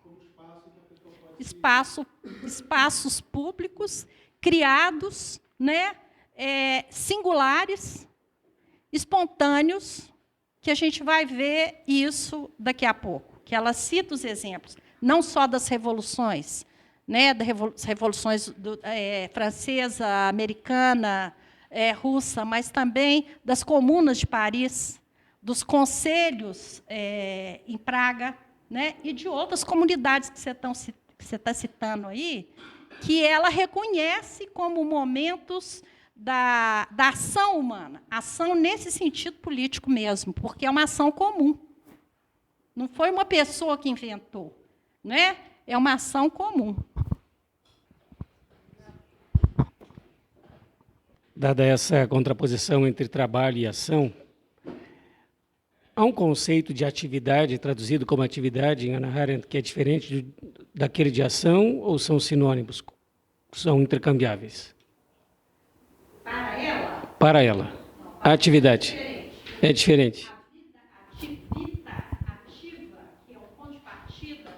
Espaços públicos criados, né, singulares, espontâneos, que a gente vai ver isso daqui a pouco, que ela cita os exemplos, não só das revoluções, né, das revoluções francesa, americana, russa, mas também das comunas de Paris, dos conselhos em Praga, né, e de outras comunidades que você está citando aí, que ela reconhece como momentos da ação humana, ação nesse sentido político mesmo, porque é uma ação comum. Não foi uma pessoa que inventou, né? É uma ação comum. Dada essa contraposição entre trabalho e ação, há um conceito de atividade, traduzido como atividade em Hannah Arendt, que é diferente daquele de ação, ou são sinônimos, são intercambiáveis? Para ela? Para ela. A atividade é diferente. A vida ativa, que é o ponto de partida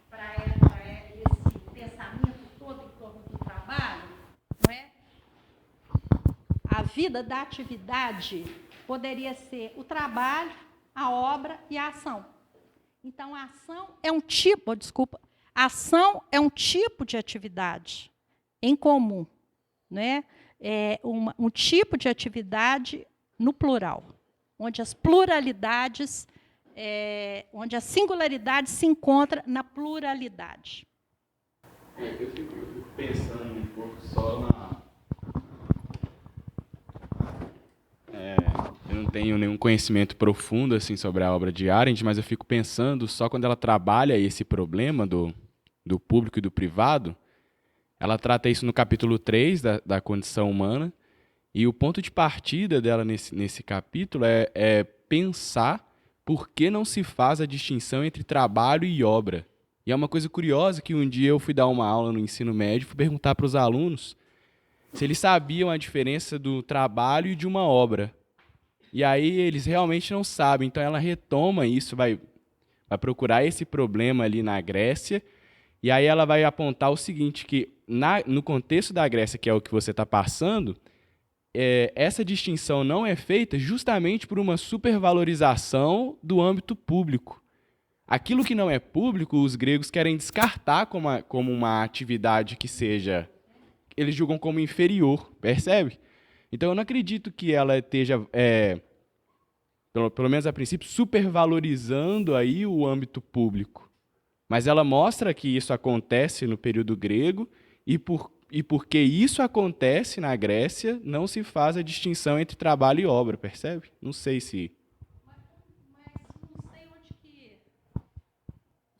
para esse pensamento todo em torno do trabalho, não é? A vida da atividade poderia ser o trabalho, a obra e a ação. Então, a ação é um tipo, a ação é um tipo de atividade em comum, né? Um tipo de atividade no plural, onde as pluralidades onde a singularidade se encontra na pluralidade. Eu fico pensando um pouco só na... eu não tenho nenhum conhecimento profundo assim, sobre a obra de Arendt, mas eu fico pensando só quando ela trabalha esse problema do público e do privado, ela trata isso no capítulo 3 da condição humana, e o ponto de partida dela nesse capítulo é pensar por que não se faz a distinção entre trabalho e obra. E é uma coisa curiosa que um dia eu fui dar uma aula no ensino médio, fui perguntar para os alunos se eles sabiam a diferença do trabalho e de uma obra. E aí eles realmente não sabem. Então ela retoma isso, vai procurar esse problema ali na Grécia, e aí ela vai apontar o seguinte, que no contexto da Grécia, que é o que você está passando, essa distinção não é feita justamente por uma supervalorização do âmbito público. Aquilo que não é público, os gregos querem descartar como uma atividade que seja... Eles julgam como inferior, percebe? Então, eu não acredito que ela esteja, pelo menos a princípio, supervalorizando aí o âmbito público. Mas ela mostra que isso acontece no período grego e porque isso acontece na Grécia, não se faz a distinção entre trabalho e obra, percebe? Não sei se...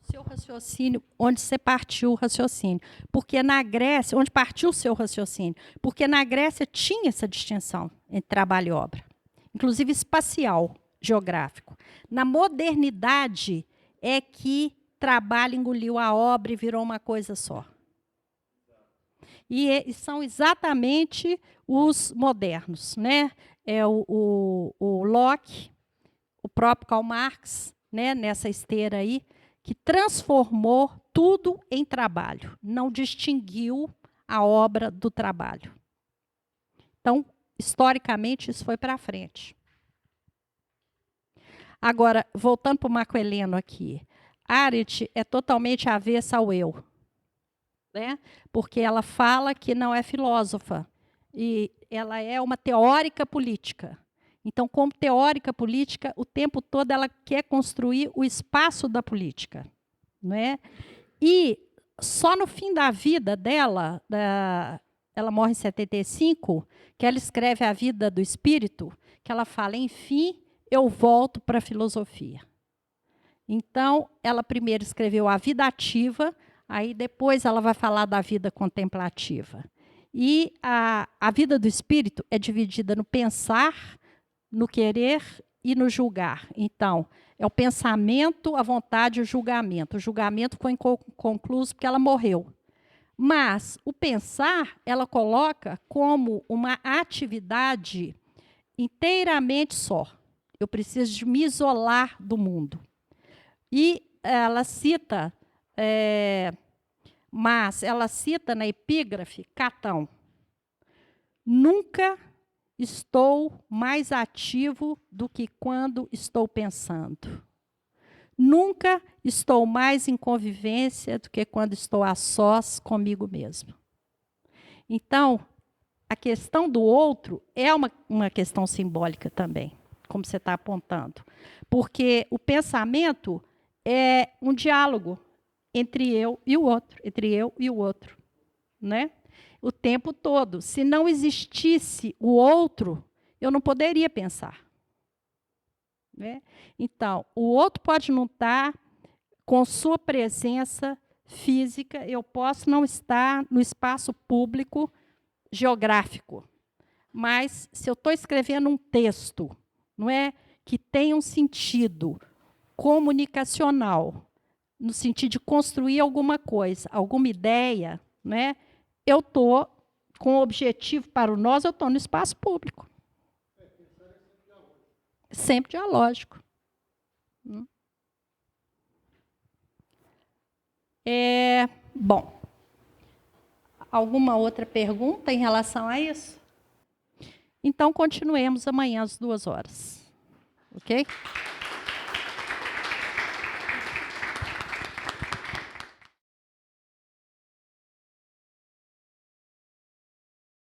Seu raciocínio, onde você partiu o raciocínio. Porque na Grécia, onde partiu o seu raciocínio? Porque na Grécia tinha essa distinção entre trabalho e obra, inclusive espacial, geográfico. Na modernidade é que trabalho engoliu a obra e virou uma coisa só. E são exatamente os modernos, né? O Locke, o próprio Karl Marx, né? Nessa esteira aí, que transformou tudo em trabalho, não distinguiu a obra do trabalho. Então, historicamente, isso foi para frente. Agora, voltando para o Marco Heleno aqui, Arendt é totalmente avessa ao eu, né? Porque ela fala que não é filósofa, e ela é uma teórica política. Então, como teórica política, o tempo todo ela quer construir o espaço da política, não é? E só no fim da vida dela, ela morre em 75, que ela escreve A Vida do Espírito, que ela fala, enfim, eu volto para a filosofia. Então, ela primeiro escreveu A Vida Ativa, aí depois ela vai falar da vida contemplativa. E a vida do espírito é dividida no pensar, no querer e no julgar. Então, é o pensamento, a vontade e o julgamento. O julgamento foi inconcluso porque ela morreu. Mas o pensar, ela coloca como uma atividade inteiramente só. Eu preciso de me isolar do mundo. E ela cita, mas ela cita na epígrafe Catão. Nunca estou mais ativo do que quando estou pensando. Nunca estou mais em convivência do que quando estou a sós comigo mesmo. Então, a questão do outro é uma questão simbólica também, como você está apontando. Porque o pensamento é um diálogo entre eu e o outro, entre eu e o outro, né? O tempo todo. Se não existisse o outro, eu não poderia pensar. Né? Então, o outro pode não estar com sua presença física, eu posso não estar no espaço público geográfico, mas se eu estou escrevendo um texto, não é, que tem um sentido comunicacional, no sentido de construir alguma coisa, alguma ideia, né? Eu estou com o objetivo para o nós, eu estou no espaço público. Sempre dialógico. Bom, alguma outra pergunta em relação a isso? Então, continuemos amanhã às 2 horas. Ok?